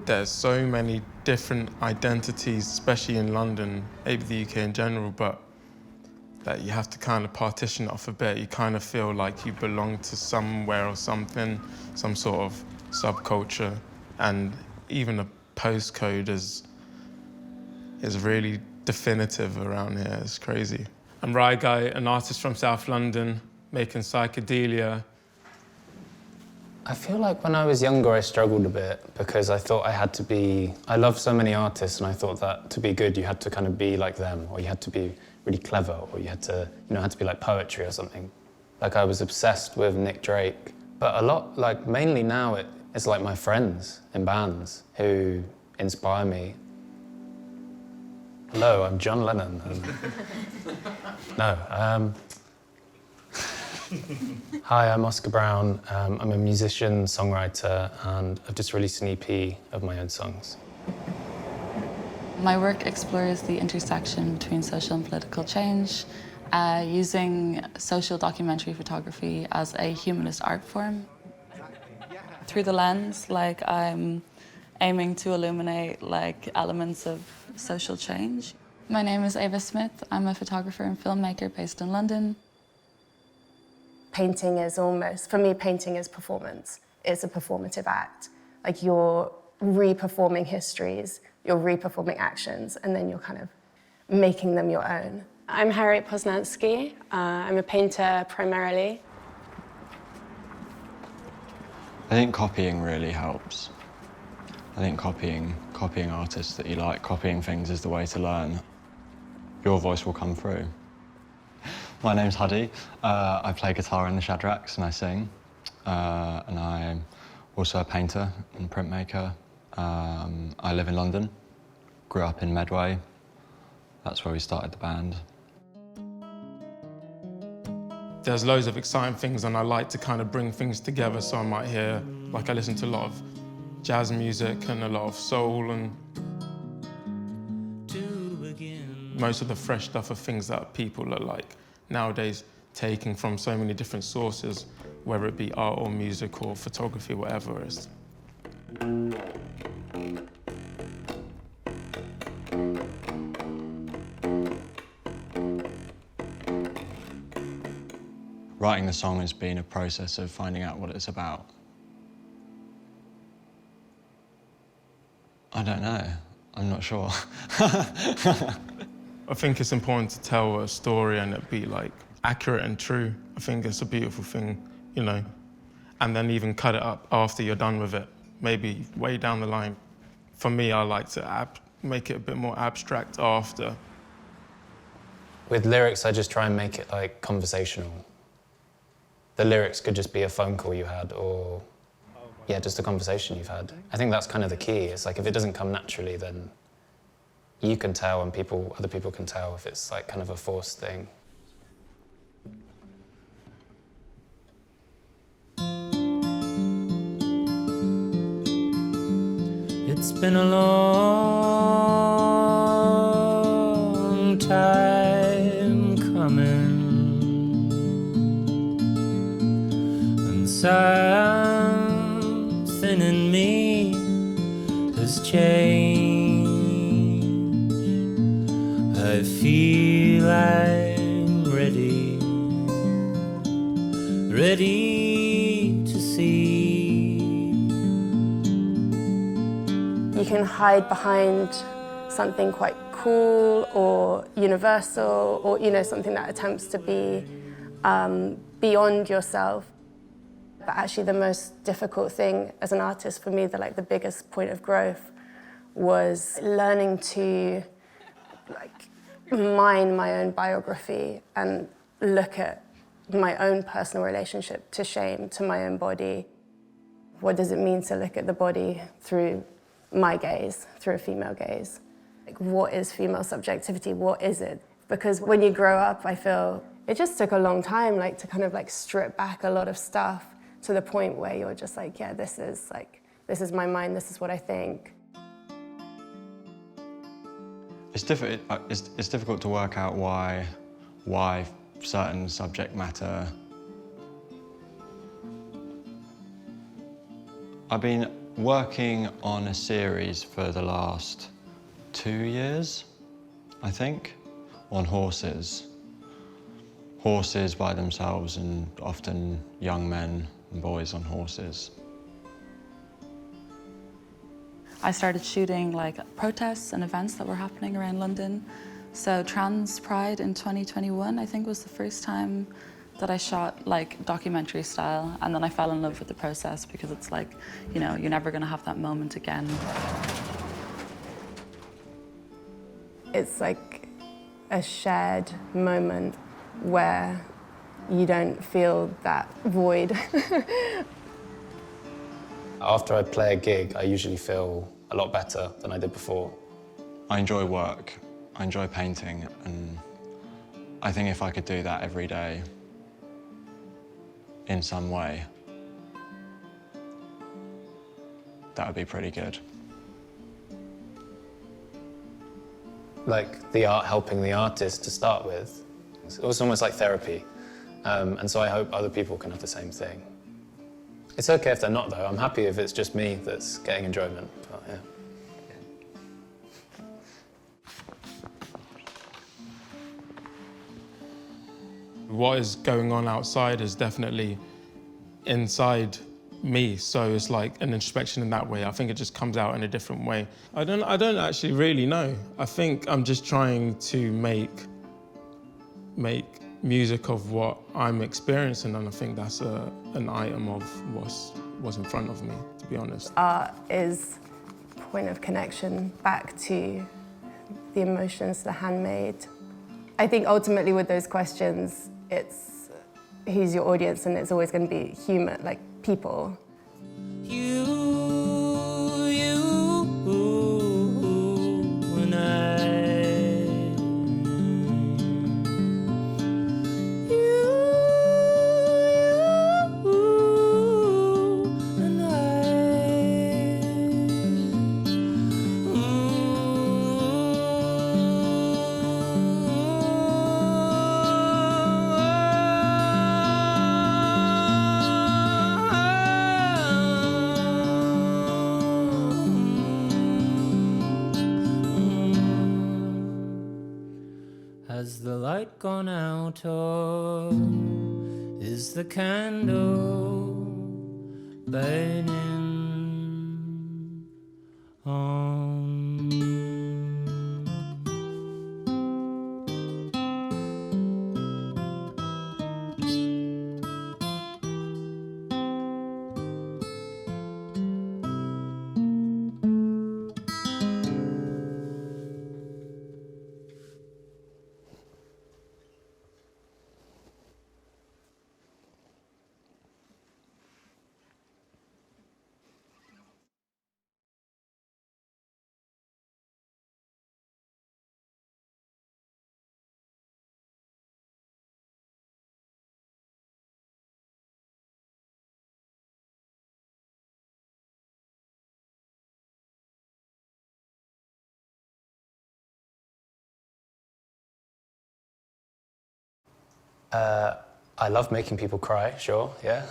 There's so many different identities, especially in London, maybe the UK in general, but that you have to kind of partition it off a bit. You kind of feel like you belong to somewhere or something, some sort of subculture, and even a postcode is really definitive around here. It's crazy. I'm Rai Guy, an artist from South London, making psychedelia. I feel like when I was younger, I struggled a bit because I thought I had to be... I love so many artists, and I thought that to be good, you had to kind of be like them, or you had to be really clever, or you had to, had to be like poetry or something. Like I was obsessed with Nick Drake, but a lot, like mainly now, it's like my friends in bands who inspire me. Hello, I'm John Lennon. Hi, I'm Oscar Brown. I'm a musician, songwriter, and I've just released an EP of my own songs. My work explores the intersection between social and political change, using social documentary photography as a humanist art form. Through the lens, I'm aiming to illuminate elements of social change. My name is Ava Smith. I'm a photographer and filmmaker based in London. Painting is almost, for me, painting is performance. It's a performative act. Like you're re-performing histories, you're re-performing actions, and then you're kind of making them your own. I'm Harriet Poznansky. I'm a painter primarily. I think copying really helps. I think copying artists that you like, copying things is the way to learn. Your voice will come through. My name's Huddy. I play guitar in the Shadracks and I sing. And I'm also a painter and printmaker. I live in London, grew up in Medway. That's where we started the band. There's loads of exciting things and I like to kind of bring things together, so I might hear, I listen to a lot of jazz music and a lot of soul, and most of the fresh stuff are things that people are nowadays taking from so many different sources, whether it be art or music or photography, whatever it is. Writing the song has been a process of finding out what it's about. I don't know. I'm not sure. I think it's important to tell a story and it be accurate and true. I think it's a beautiful thing, and then even cut it up after you're done with it, maybe way down the line. For me, I like to make it a bit more abstract after. With lyrics, I just try and make it conversational. The lyrics could just be a phone call you had, or just a conversation you've had. I think that's kind of the key. It's if it doesn't come naturally, then you can tell, and other people can tell if it's kind of a forced thing. It's been a long time coming, and something in me has changed. I feel I'm ready to see. You can hide behind something quite cool or universal, or something that attempts to be beyond yourself. But actually the most difficult thing as an artist for me, the biggest point of growth, was learning to mine my own biography and look at my own personal relationship to shame, to my own body. What does it mean to look at the body through my gaze, through a female gaze? What is female subjectivity? What is it? Because when you grow up, I feel it just took a long time to kind of strip back a lot of stuff to the point where you're just yeah, this is my mind, this is what I think. It's difficult to work out why certain subject matter. I've been Working on a series for the last 2 years, I think, on horses. Horses by themselves and often young men and boys on horses. I started shooting like protests and events that were happening around London. So Trans Pride in 2021, I think, was the first time that I shot like documentary style, and then I fell in love with the process because it's like, you know, you're never gonna have that moment again. It's like a shared moment where you don't feel that void. After I play a gig, I usually feel a lot better than I did before. I enjoy work, I enjoy painting, and I think if I could do that every day in some way, that would be pretty good. Like the art helping the artist to start with. It was almost like therapy. And so I hope other people can have the same thing. It's okay if they're not, though. I'm happy if it's just me that's getting enjoyment. But, yeah. What is going on outside is definitely inside me, so it's like an introspection in that way. I think it just comes out in a different way. I don't actually really know. I think I'm just trying to make music of what I'm experiencing, and I think that's an item of what's in front of me, to be honest. Art is a point of connection back to the emotions, the handmade. I think ultimately with those questions, it's who's your audience, and it's always going to be human, like people. You and I. Has the light gone out, or is the candle burning on? I love making people cry, sure, yeah.